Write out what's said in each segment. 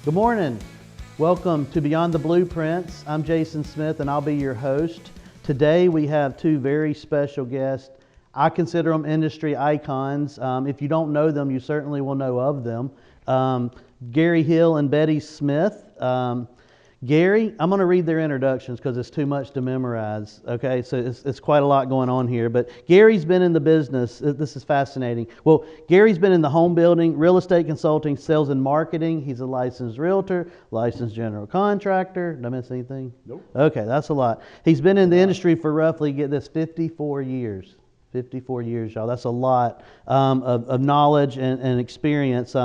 Good morning. Welcome to Beyond the Blueprints. I'm Jason Smith and I'll be your host. Today we have two very special guests. I consider them industry icons. If you don't know them, you certainly will know of them. Gary Hill and Betty Smith. Gary, I'm going to read their introductions because it's too much to memorize. Okay, so it's quite a lot going on here. But Gary's been in the business. This is fascinating. Well, Gary's been in the home building, real estate consulting, sales and marketing. He's a licensed realtor, licensed general contractor. Did I miss anything? Nope. Okay, that's a lot. He's been in the industry for roughly, get this, 54 years. 54 years, y'all. That's a lot of knowledge and experience.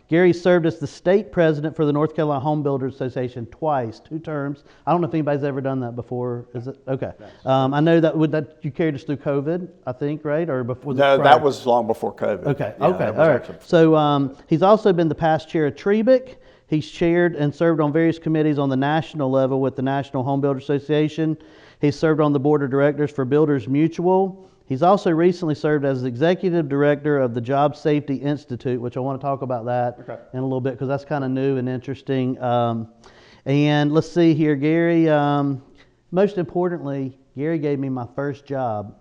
Gary served as the state president for the North Carolina Home Builders Association twice, 2 terms. I don't know if anybody's ever done that before. Is it? Okay. I know that you carried us through COVID, I think, right? Or before? No, that was long before COVID. Okay. Yeah, Okay. All right. So he's also been the past chair of Triad. He's chaired and served on various committees on the national level with the National Home Builders Association. He's served on the board of directors for Builders Mutual. He's also recently served as executive director of the Job Safety Institute, which I want to talk about that in a little bit because that's kind of new and interesting. And let's see here, Gary. Most importantly, Gary gave me my first job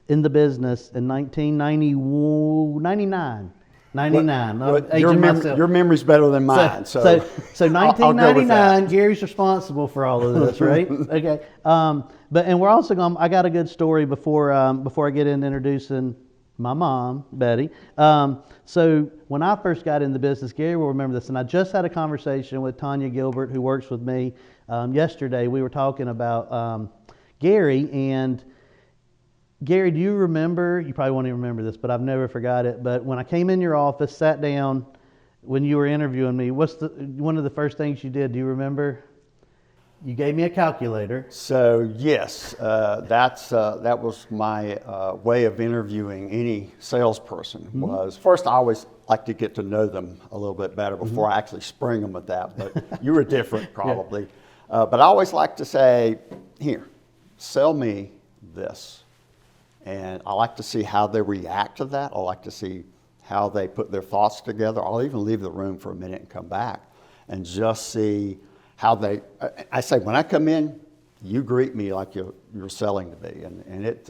in the business in 1999. 99. Your memory's better than mine. So 1999, Gary's responsible for all of this, right? Okay. And we're also going. I got a good story before I get into introducing my mom, Betty. So when I first got in the business, Gary will remember this, and I just had a conversation with Tanya Gilbert, who works with me. Yesterday, we were talking about Gary and. Gary, do you remember, you probably won't even remember this, but I've never forgot it, but when I came in your office, sat down, when you were interviewing me, what's one of the first things you did? Do you remember? You gave me a calculator. So yes, that was my way of interviewing any salesperson. Was first I always like to get to know them a little bit better before I actually spring them with that, but you were different probably. Yeah. But I always like to say, here, sell me this. And I like to see how they react to that. I like to see how they put their thoughts together. I'll even leave the room for a minute and come back and just see how they, I say, when I come in, you greet me like you're selling to me. And it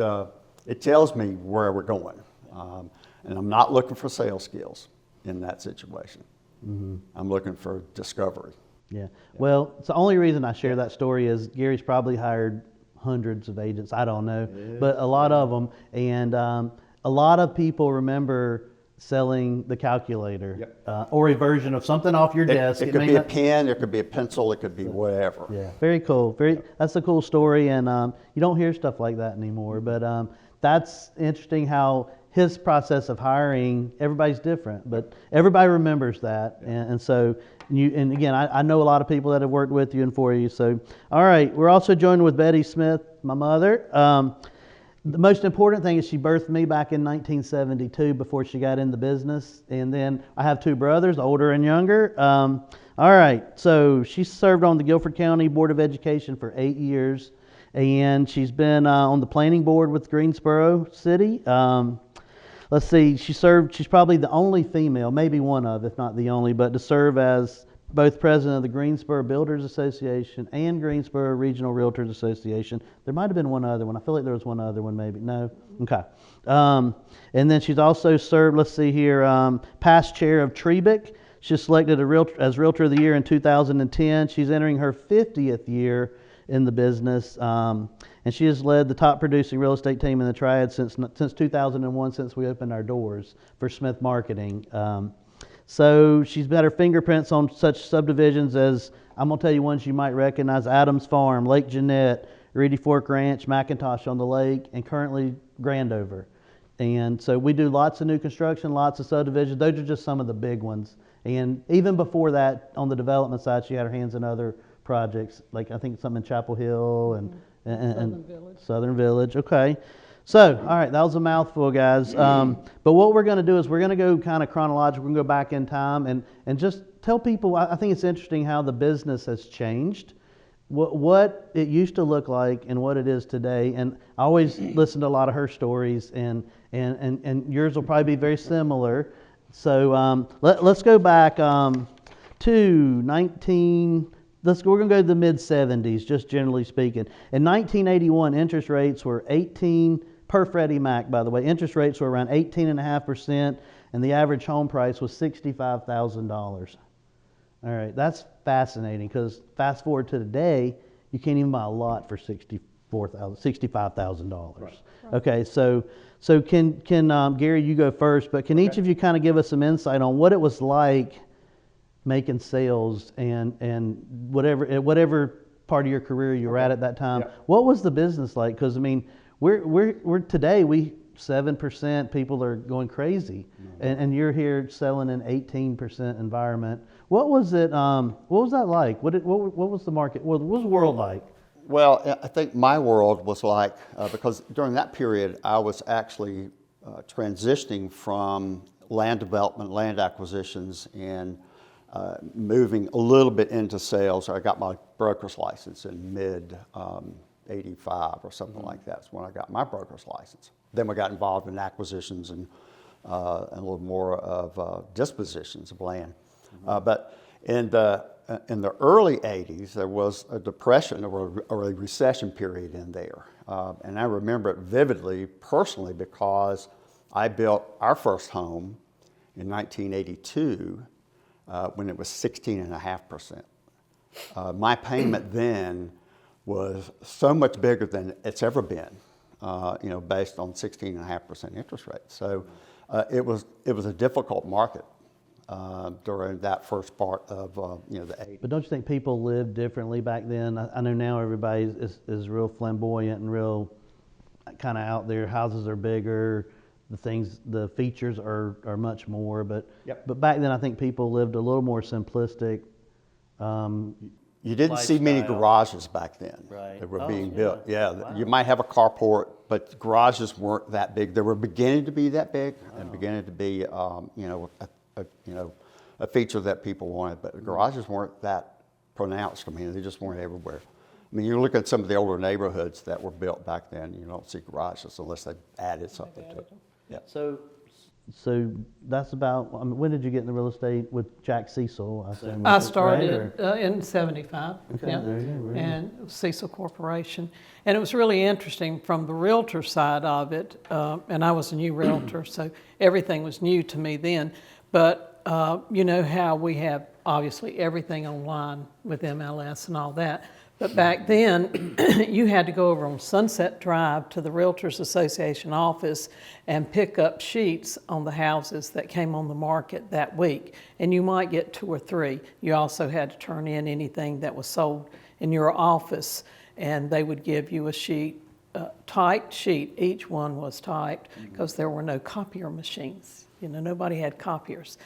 tells me where we're going. And I'm not looking for sales skills in that situation. I'm looking for discovery. Yeah. Well, it's the only reason I share that story is Gary's probably hired hundreds of agents, I don't know, but a lot of them, and a lot of people remember selling the calculator or a version of something off your desk. It could be a pen, it could be a pencil, it could be whatever. Yeah, very cool. That's a cool story, and you don't hear stuff like that anymore, but that's interesting how his process of hiring, everybody's different, but everybody remembers that, and so and again, I know a lot of people that have worked with you and for you. So, all right, we're also joined with Betty Smith, my mother. The most important thing is she birthed me back in 1972 before she got in the business, and then I have 2 brothers, older and younger. All right, so she served on the Guilford County Board of Education for 8 years, and she's been on the planning board with Greensboro City. Let's see, she's probably the only female, maybe one of, if not the only, but to serve as both president of the Greensboro Builders Association and Greensboro Regional Realtors Association. There might have been one other one. I feel like there was one other one maybe. No? Okay. And then she's also served, let's see here, past chair of Triad. She's selected as Realtor of the Year in 2010. She's entering her 50th year in the business. And she has led the top producing real estate team in the Triad since 2001, since we opened our doors for Smith Marketing. So she's got her fingerprints on such subdivisions as, I'm going to tell you ones you might recognize: Adams Farm, Lake Jeanette, Reedy Fork Ranch, McIntosh on the Lake, and currently Grandover. And so we do lots of new construction, lots of subdivisions. Those are just some of the big ones. And even before that, on the development side, she had her hands in other projects, like I think something in Chapel Hill and Southern Village. Okay. So, all right, that was a mouthful, guys. But what we're going to do is we're going to go kind of chronological. We're going to go back in time and just tell people, I think it's interesting how the business has changed, what it used to look like and what it is today. And I always listen to a lot of her stories, and yours will probably be very similar. So let's go back to 19, we're going to go to the mid 70s, just generally speaking. In 1981, interest rates were 18, per Freddie Mac, by the way, interest rates were around 18.5%, and the average home price was $65,000. All right, that's fascinating because fast forward to today, you can't even buy a lot for $65,000. Right. Okay, so can Gary, you go first, but can each of you kind of give us some insight on what it was like making sales and whatever part of your career you were at that time? Yeah. What was the business like? Because I mean, we're today 7% people are going crazy, and you're here selling an 18% environment. What was it? What was that like? What was the market? What was the world like? Well, I think my world was like, because during that period, I was actually transitioning from land development, land acquisitions, and moving a little bit into sales. I got my broker's license in mid 85 or something like that. That's when I got my broker's license. Then we got involved in acquisitions and a little more of dispositions of land. But in the early 80s, there was a depression or a recession period in there. And I remember it vividly, personally, because I built our first home in 1982 when it was 16.5%. My payment then was so much bigger than it's ever been, based on 16.5% interest rate. So it was a difficult market during that first part of the 80s. But don't you think people lived differently back then? I know now everybody is real flamboyant and real kind of out there. Houses are bigger, the features are much more. But back then I think people lived a little more simplistic. You didn't see many garages back then that were being built. Yeah, wow. You might have a carport, but garages weren't that big. They were beginning to be that big and beginning to be, a feature that people wanted. But the garages weren't that pronounced. I mean, they just weren't everywhere. I mean, you look at some of the older neighborhoods that were built back then. You don't see garages unless they added something to it. Yeah. So that's about, when did you get into real estate with Jack Cecil? I started in 75, okay, and Cecil Corporation. And it was really interesting from the realtor side of it, and I was a new realtor, so everything was new to me then. But you know how we have obviously everything online with MLS and all that. But back then, you had to go over on Sunset Drive to the Realtors Association office and pick up sheets on the houses that came on the market that week. And you might get 2 or 3. You also had to turn in anything that was sold in your office, and they would give you a sheet, typed sheet. Each one was typed because there were no copier machines. Nobody had copiers.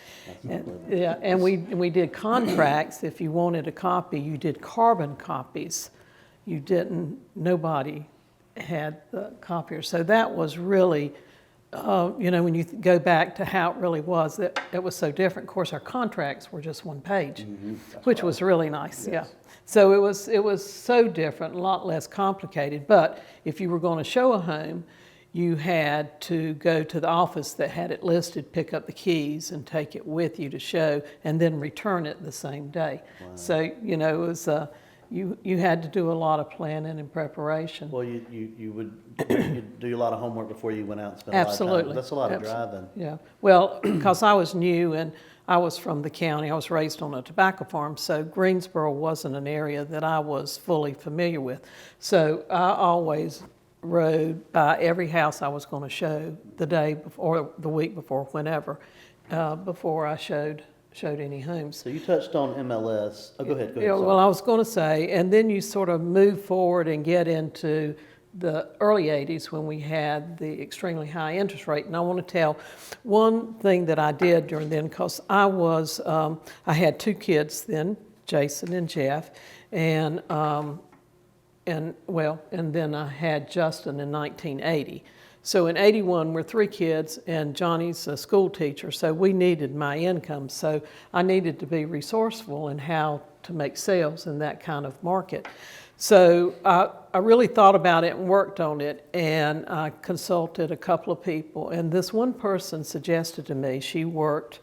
And we did contracts. If you wanted a copy, you did carbon copies. Nobody had the copier. So that was really, when you go back to how it really was, it was so different. Of course, our contracts were just 1 page, which was really nice, yes. Yeah. So it was so different, a lot less complicated. But if you were going to show a home, you had to go to the office that had it listed, pick up the keys, and take it with you to show, and then return it the same day. Wow. So, it was you had to do a lot of planning and preparation. Well, you would do a lot of homework before you went out and spent a lot of time. Absolutely. That's a lot of driving. Yeah. Well, because I was new and I was from the county. I was raised on a tobacco farm, so Greensboro wasn't an area that I was fully familiar with. So I always rode by every house I was going to show the day before, or the week before, whenever, before I showed any homes. So you touched on MLS. Oh, go ahead. Yeah, well, I was going to say, and then you sort of move forward and get into the early 80s when we had the extremely high interest rate. And I want to tell one thing that I did during then, because I had 2 kids then, Jason and Jeff, and then I had Justin in 1980. So in 81, we're 3 kids, and Johnny's a school teacher, so we needed my income. So I needed to be resourceful in how to make sales in that kind of market. So I really thought about it and worked on it, and I consulted a couple of people. And this one person suggested to me, she worked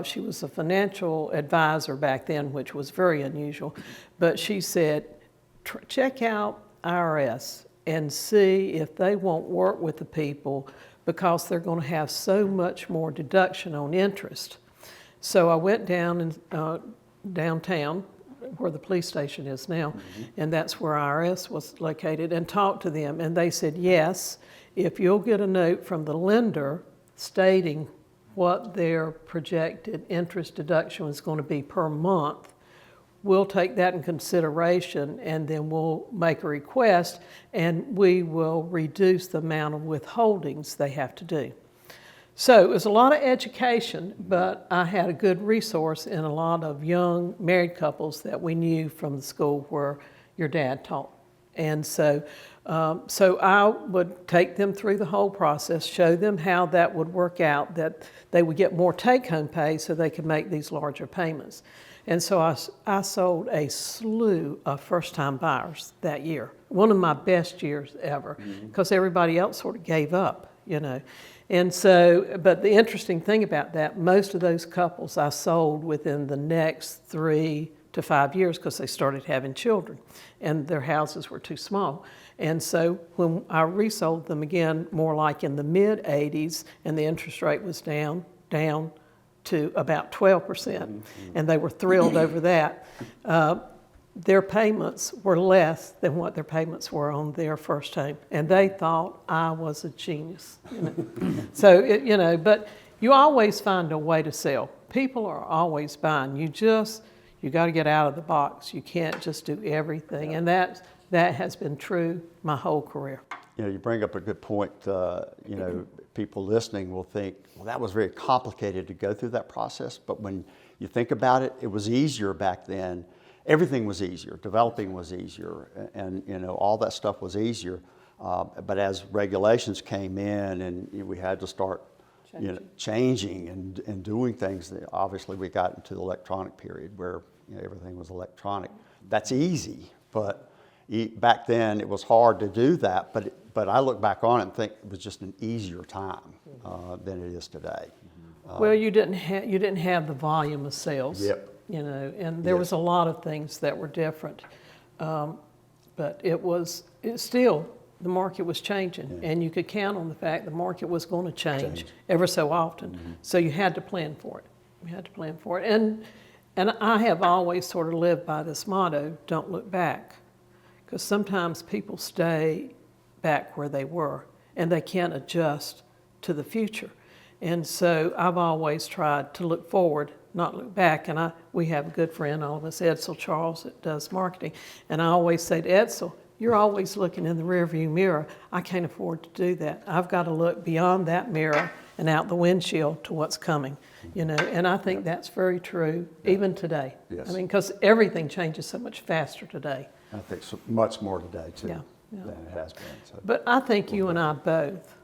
She was a financial advisor back then, which was very unusual. But she said, check out IRS and see if they won't work with the people because they're going to have so much more deduction on interest. So I went down in downtown, where the police station is now, and that's where IRS was located, and talked to them. And they said, yes, if you'll get a note from the lender stating what their projected interest deduction was going to be per month, we'll take that in consideration, and then we'll make a request, and we will reduce the amount of withholdings they have to do. So it was a lot of education, but I had a good resource in a lot of young married couples that we knew from the school where your dad taught. And so I would take them through the whole process, show them how that would work out, that they would get more take-home pay so they could make these larger payments. And so I sold a slew of first-time buyers that year, one of my best years ever, because everybody else sort of gave up, you know. And so, but the interesting thing about that, most of those couples I sold within the next 3 to 5 years because they started having children and their houses were too small. And so when I resold them again, more like in the mid-80s, and the interest rate was down to about 12%, and they were thrilled over that, their payments were less than what their payments were on their first home. And they thought I was a genius. You know? So, you know, but you always find a way to sell. People are always buying. You got to get out of the box. You can't just do everything. And that has been true my whole career. You know, you bring up a good point. You know, people listening will think, well, that was very complicated to go through that process. But when you think about it, it was easier back then. Everything was easier. Developing was easier, and you know, all that stuff was easier. But as regulations came in, and we had to start, changing and doing things. Obviously, we got into the electronic period where everything was electronic. That's easy, but back then it was hard to do that. But I look back on it and think it was just an easier time than it is today. Well, you didn't have the volume of sales. Yep. You know, and there was a lot of things that were different, but still the market was changing, and you could count on the fact the market was going to change ever so often. So you had to plan for it. You had to plan for it, and I have always sort of lived by this motto: don't look back, because sometimes people stay back where they were and they can't adjust to the future. And so I've always tried to look forward, not look back. And we have a good friend, all of us, Edsel Charles, that does marketing. And I always say to Edsel, you're always looking in the rearview mirror. I can't afford to do that. I've got to look beyond that mirror and out the windshield to what's coming, you know. And I think that's very true, even today. Yes. I mean, because everything changes so much faster today. I think so much more today too Yeah. than it has been. So. But I think you and I both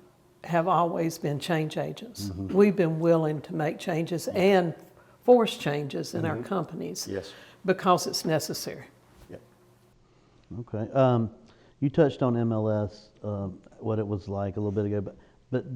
have always been change agents. We've been willing to make changes and force changes in our companies because it's necessary. Yep. Okay. You touched on MLS, what it was like a little bit ago, but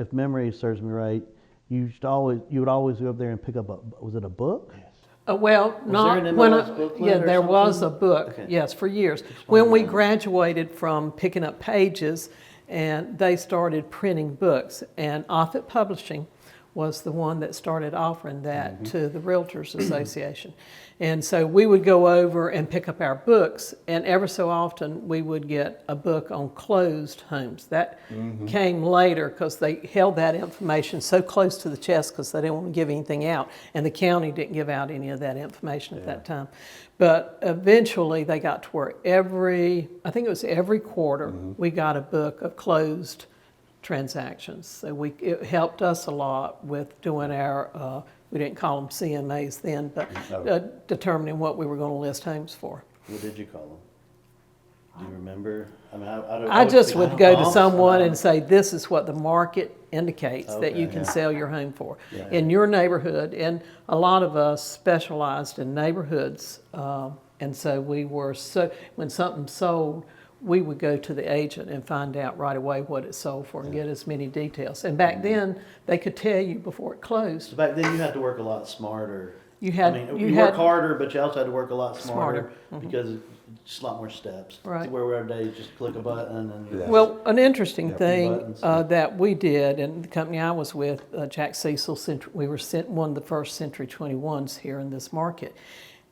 if memory serves me right, you would always go up there and pick up was it a book? Yes. Well, Was there an MLS booklet yeah, or there was a something? book, Okay. yes, for years. When we graduated from picking up pages, and they started printing books, and Offutt Publishing was the one that started offering that to the Realtors Association. And so we would go over and pick up our books, and ever so often we would get a book on closed homes. That came later because they held that information so close to the chest because they didn't want to give anything out, and the county didn't give out any of that information at that time. But eventually they got to where I think it was every quarter, we got a book of closed transactions. So it helped us a lot with doing our, we didn't call them CMAs then, but determining what we were going to list homes for. What did you call them? Do you remember? I mean, I just would go to someone and say, this is what the market indicates that you Okay, can yeah. sell your home for Yeah. in your neighborhood. And a lot of us specialized in neighborhoods. And so when something sold, we would go to the agent and find out right away what it sold for and get as many details. And back then, they could tell you before it closed. So back then you had to work a lot smarter. You had- I mean, you you had- work harder, but you also had to work a lot smarter, Smarter. because it's just a lot more steps. Right. Where we are today, you just click a button and Yeah. Well, an interesting Yeah, thing buttons. that we did, and the company I was with, Jack Cecil, we were one of the first Century 21s here in this market.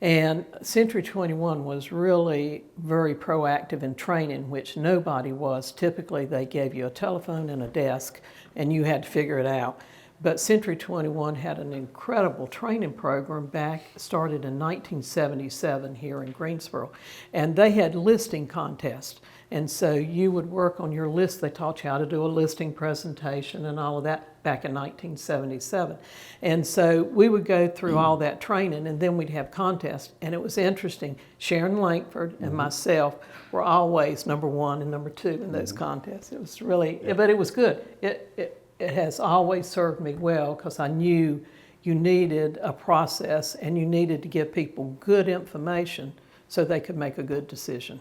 And Century 21 was really very proactive in training, which nobody was. Typically, they gave you a telephone and a desk, and you had to figure it out. But Century 21 had an incredible training program started in 1977 here in Greensboro. And they had listing contests. And so you would work on your list. They taught you how to do a listing presentation and all of that back in 1977. And so we would go through all that training, and then we'd have contests. And it was interesting. Sharon Langford and myself were always number 1 and number 2 in those contests. It was really, but it was good. It has always served me well, because I knew you needed a process and you needed to give people good information so they could make a good decision.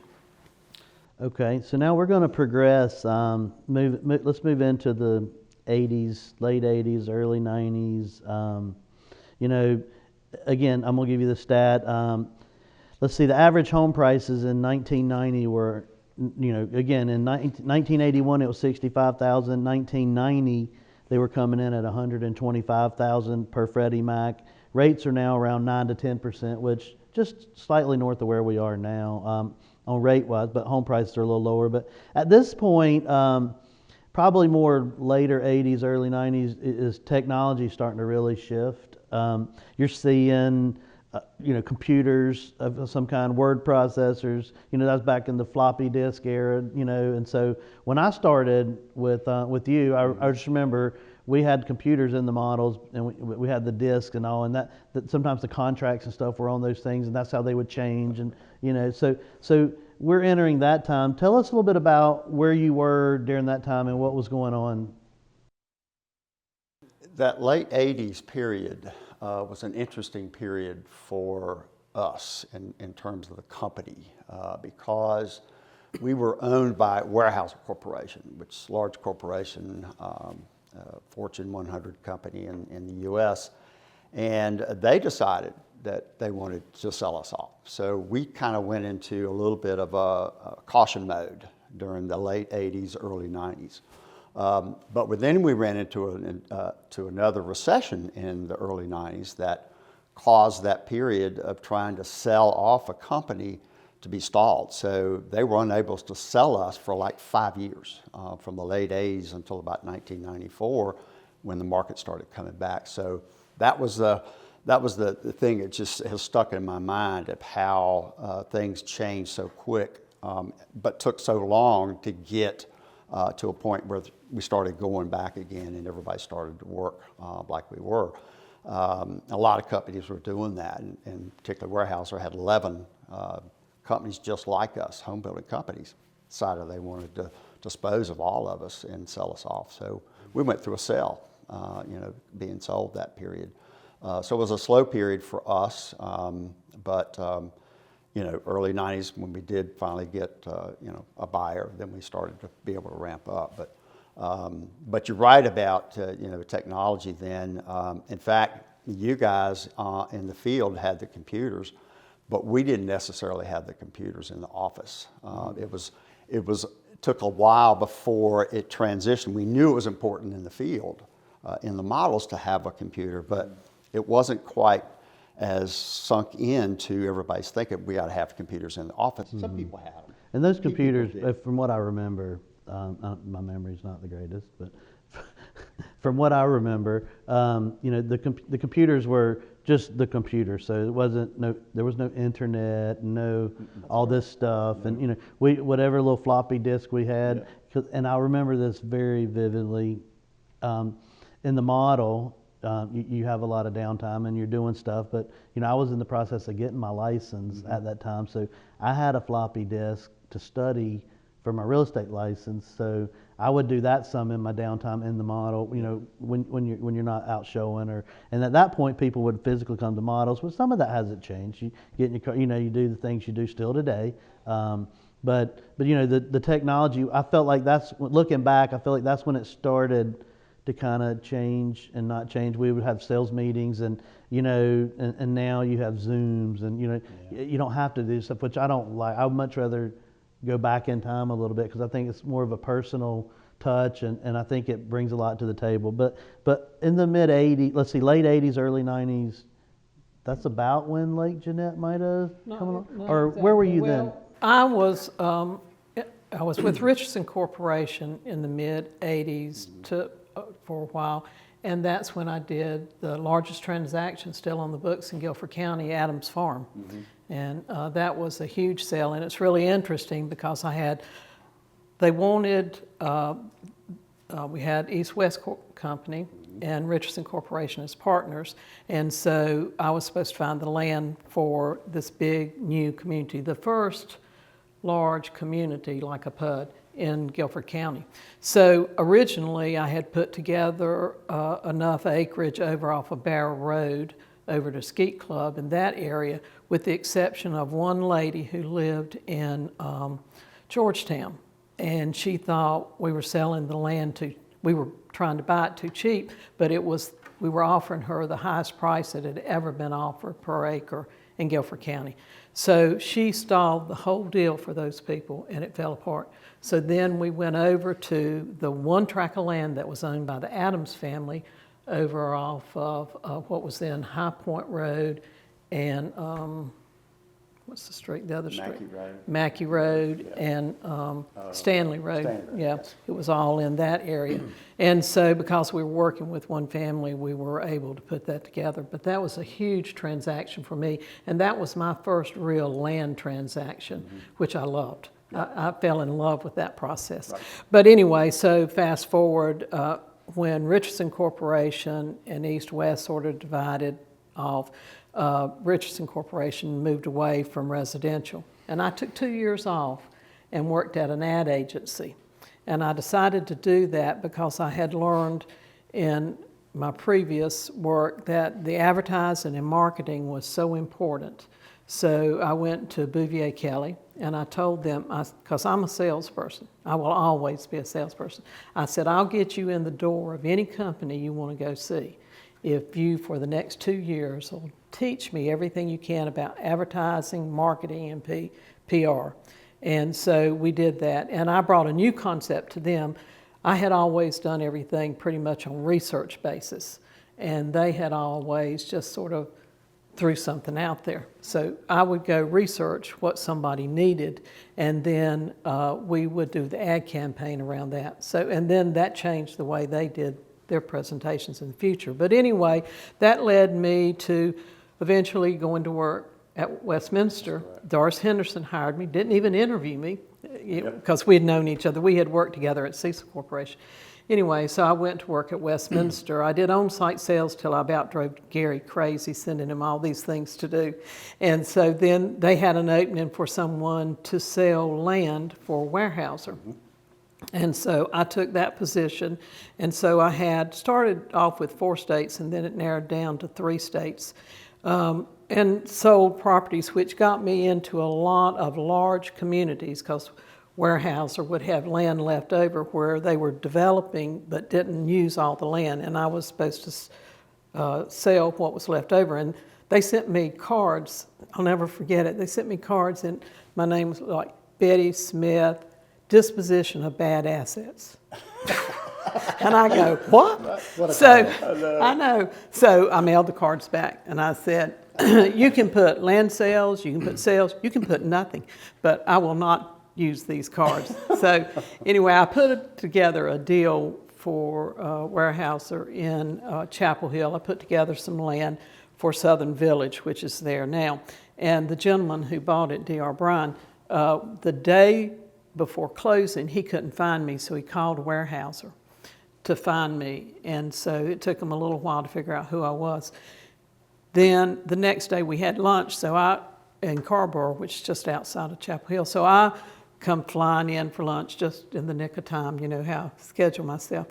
Okay, so now we're going to progress. Let's move into the 80s, late 80s, early 90s. You know, again, I'm going to give you the stat. Let's see, the average home prices in 1990 were, you know, again, in 1981 it was 65,000. 1990 they were coming in at 125,000 per Freddie Mac. Rates are now around 9 to 10%, which just slightly north of where we are now on rate-wise, but home prices are a little lower. But at this point, probably more later 80s, early 90s, is technology starting to really shift. You're seeing you know, computers of some kind, word processors. You know, that was back in the floppy disk era. You know, and so when I started with you, I just remember we had computers in the models, and we had the disk and all, and that sometimes the contracts and stuff were on those things, and that's how they would change. And you know, so we're entering that time. Tell us a little bit about where you were during that time and what was going on. That late 80s period was an interesting period for us in terms of the company because we were owned by Weyerhaeuser Corporation, which is a large corporation, Fortune 100 company in the U.S., and they decided that they wanted to sell us off. So we kind of went into a little bit of a caution mode during the late 80s, early 90s. But then we ran into to another recession in the early 90s that caused that period of trying to sell off a company to be stalled. So they were unable to sell us for like 5 years, from the late 80s until about 1994 when the market started coming back. So that was the thing that just has stuck in my mind of how things changed so quick, but took so long to get to a point where we started going back again and everybody started to work like we were. A lot of companies were doing that, and particularly Weyerhaeuser had 11 companies just like us, home building companies, decided they wanted to dispose of all of us and sell us off. So we went through a sale, being sold that period. So it was a slow period for us, but early 90s when we did finally get a buyer, then we started to be able to ramp up. But you're right about technology then. In fact, you guys in the field had the computers, but we didn't necessarily have the computers in the office. It took a while before it transitioned. We knew it was important in the field, in the models, to have a computer, but it wasn't quite as sunk into everybody's thinking we ought to have computers in the office. Some people had them. And those computers, from what I remember, my memory's not the greatest, but from what I remember, the computers were just the computer. So there was no internet, no all this stuff, and whatever little floppy disk we had. And I remember this very vividly. In the model, you have a lot of downtime and you're doing stuff, but I was in the process of getting my license at that time, so I had a floppy disk to study for my real estate license. So I would do that some in my downtime in the model, when you're not out showing, and at that point people would physically come to models. But some of that hasn't changed. You get in your car, you do the things you do still today. But you know, the technology, I felt like looking back, I feel like that's when it started to kind of change and not change. We would have sales meetings and, you know, and now you have Zooms and, you know, you don't have to do stuff, which I don't like. I would much rather go back in time a little bit because I think it's more of a personal touch and I think it brings a lot to the table. But in the mid 80s, let's see, late 80s, early 90s, that's about when Lake Jeanette might have come along? Or where were you then? I was with Richardson Corporation in the mid 80s for a while, and that's when I did the largest transaction still on the books in Guilford County, Adams Farm. And that was a huge sale, and it's really interesting because they wanted, we had East West Company and Richardson Corporation as partners, and so I was supposed to find the land for this big new community, the first large community like a PUD in Guilford County. So originally I had put together enough acreage over off of Barrow Road over to Skeet Club in that area, with the exception of one lady who lived in Georgetown, and she thought we were selling the land we were trying to buy it too cheap, but we were offering her the highest price that had ever been offered per acre in Guilford County. So she stalled the whole deal for those people, and it fell apart. So then we went over to the one tract of land that was owned by the Adams family over off of what was then High Point Road and what's the street, the other street? Mackey Road and Stanley Road. Yeah, yes. It was all in that area. And so because we were working with one family, we were able to put that together. But that was a huge transaction for me. And that was my first real land transaction, which I loved. I fell in love with that process. Right. But anyway, so fast forward, when Richardson Corporation and East West sort of divided off, Richardson Corporation moved away from residential. And I took 2 years off and worked at an ad agency. And I decided to do that because I had learned in my previous work that the advertising and marketing was so important. So I went to Bouvier Kelly and I told them, because I'm a salesperson, I will always be a salesperson. I said, I'll get you in the door of any company you want to go see if you, for the next 2 years, will teach me everything you can about advertising, marketing, and PR. And so we did that. And I brought a new concept to them. I had always done everything pretty much on research basis. And they had always just sort of threw something out there. So I would go research what somebody needed, and then we would do the ad campaign around that. So, and then that changed the way they did their presentations in the future. But anyway, that led me to eventually going to work at Westminster. Right. Doris Henderson hired me, didn't even interview me because we had known each other. We had worked together at Cecil Corporation. Anyway, so I went to work at Westminster. I did on-site sales till I about drove Gary crazy, sending him all these things to do. And so then they had an opening for someone to sell land for a warehouser. Mm-hmm. And so I took that position. And so I had started off with 4 states, and then it narrowed down to 3 states. And sold properties, which got me into a lot of large communities, because Weyerhaeuser would have land left over where they were developing but didn't use all the land, and I was supposed to sell what was left over. And they sent me cards. I'll never forget it. They sent me cards, and my name was like Betty Smith, disposition of bad assets. And I go, what? So I know. So I mailed the cards back, and I said, you can put land sales, you can put sales, you can put nothing, but I will not use these cards. So anyway, I put together a deal for Weyerhaeuser in Chapel Hill. I put together some land for Southern Village, which is there now. And the gentleman who bought it, D.R. Bryan, the day before closing, he couldn't find me, so he called Weyerhaeuser to find me. And so it took him a little while to figure out who I was. Then the next day we had lunch, in Carborough, which is just outside of Chapel Hill. So I come flying in for lunch just in the nick of time, you know how I schedule myself.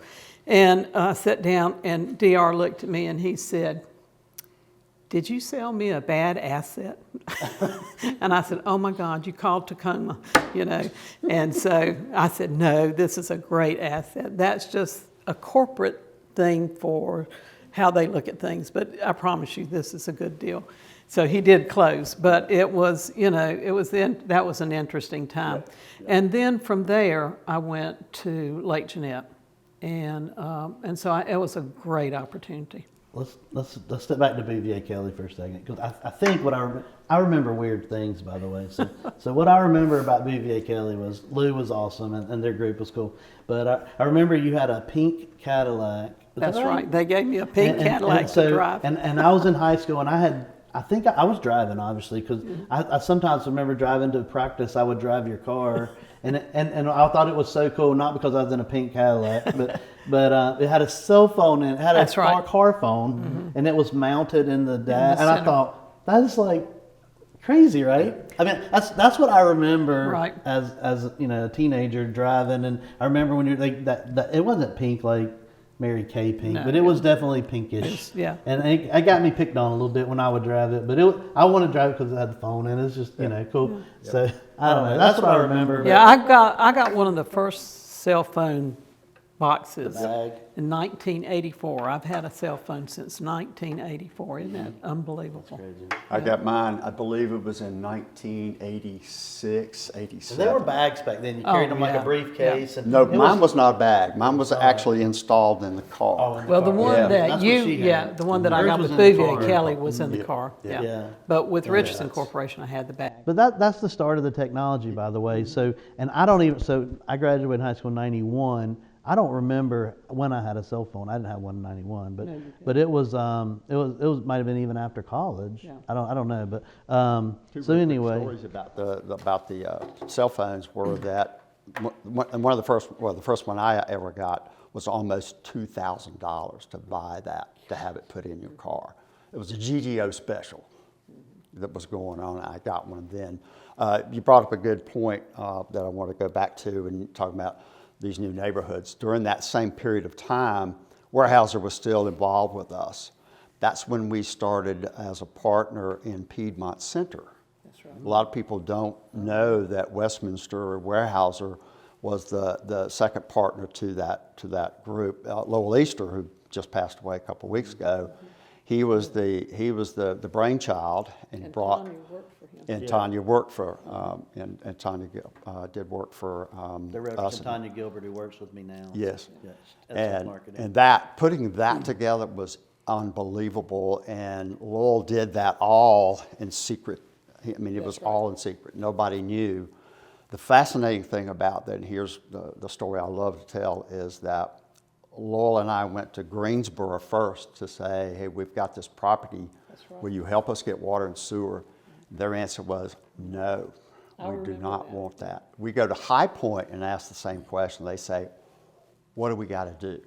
And I sat down, and DR looked at me and he said, did you sell me a bad asset? And I said, oh my God, you called Tacoma, you know. And so I said, no, this is a great asset. That's just a corporate thing for how they look at things. But I promise you, this is a good deal. So he did close, but it was, you know, that was an interesting time. And then from there, I went to Lake Jeanette. And so it was a great opportunity. Let's step back to BVA Kelly for a second, because I think what I remember weird things, by the way. So what I remember about BVA Kelly was Lou was awesome and their group was cool. But I remember you had a pink Cadillac. That's right. They gave me a pink Cadillac to drive. And I was in high school, and I think I was driving, obviously, because I sometimes remember driving to practice. I would drive your car, and I thought it was so cool, not because I was in a pink Cadillac, but it had a cell phone in it. It had That's a right. car phone, and it was mounted in the dash. And I center. thought, that is like crazy, right? I mean, that's what I remember Right. as you know, a teenager driving. And I remember when you're like that it wasn't pink like Mary Kay pink, No, but it was definitely pinkish. yeah. And it got me picked on a little bit when I would drive it, but I wanted to drive it because it had the phone and it's just, you know, cool. So I don't know. That's what I remember. Yeah, I got one of the first cell phone boxes bag. in 1984. I've had a cell phone since 1984. Isn't that unbelievable? I got mine, I believe it was in 1986, 87. And they were bags back then. You carried them like yeah. a briefcase. And No, it mine was not a bag. Mine was actually installed in the car. Oh, in Well, the car. one Yeah. that That's you, what she had. yeah, the one that I Hers got was with in the Bouvier car. Kelly was in the Yeah. car. Yeah. Yeah. Yeah. But with Richardson that's- Corporation, I had the bag. But that's the start of the technology, by the way. So, and so I graduated high school in 91. I don't remember when I had a cell phone. I didn't have one in 91, but No, you didn't. but it was might have been even after college. Yeah. I don't know, but Two so really quick anyway, stories about the cell phones were that one of the first one I ever got was almost $2,000 to buy that, to have it put in your car. It was a GTO special that was going on. I got one then. You brought up a good point that I want to go back to and talk about these new neighborhoods. During that same period of time, Weyerhaeuser was still involved with us. That's when we started as a partner in Piedmont Center. That's right. A lot of people don't know that Westminster or Weyerhaeuser was the second partner to that group. Lowell Easter, who just passed away a couple of weeks ago, he was the brainchild and brought. Tanya worked for him. And Tanya worked for, and Tanya did work for the us. Reverend Tanya Gilbert, who works with me now. Yes. Yes, that's marketing. And putting that together was unbelievable. And Lowell did that all in secret. I mean, it was all in secret. Nobody knew. The fascinating thing about that, and here's the story I love to tell, is that Lowell and I went to Greensboro first to say, hey, we've got this property. right. Will you help us get water and sewer? Their answer was, no, we do not want that. We go to High Point and ask the same question. They say, what do we got to do?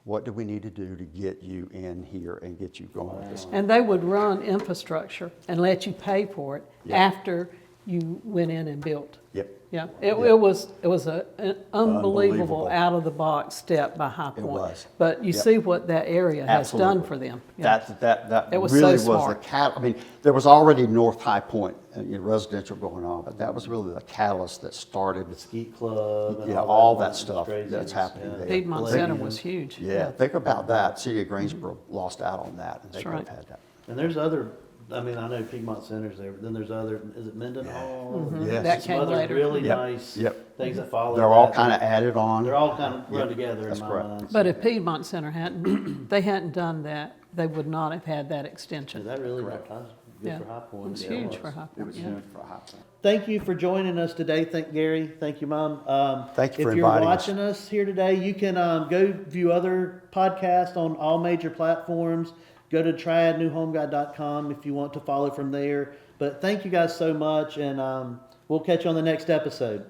What do we need to do to get you in here and get you going with this? And they would run infrastructure and let you pay for it Yeah. after you went in and built. Yep. Yeah, it was an unbelievable out of the box step by High Point. was. But you Yep. see what that area has Absolutely. done for them. Yeah. That It was really so was smart. the I mean, there was already North High Point, residential going on, but that was really the catalyst that started. The Skeet Club. And Yeah, all all that that was stuff crazy. that's happening Yeah. there. Piedmont Think- Center was huge. Yeah, think about that. City of Greensboro lost out on that, and they That's could have right. had that. And there's other. I mean, I know Piedmont Center's there, but then there's other. Is it Mendenhall? Yes. That Some came other later. really Yep. nice Yep. things that follow. They're all that. kind of added on. They're all kind of run Yep. together That's in my correct. mind. But if Piedmont Center hadn't, they hadn't done that, they would not have had that So extension. that really Correct. was good Yeah. for High Point. It was Yeah, huge for High It Point, was yeah. huge for High Point. Thank you for joining us today. Thank Gary. Thank you, Mom. Thank you for if you're inviting us. watching us here today, you can go view other podcasts on all major platforms. Go to triadnewhomeguide.com if you want to follow from there. But thank you guys so much, and we'll catch you on the next episode.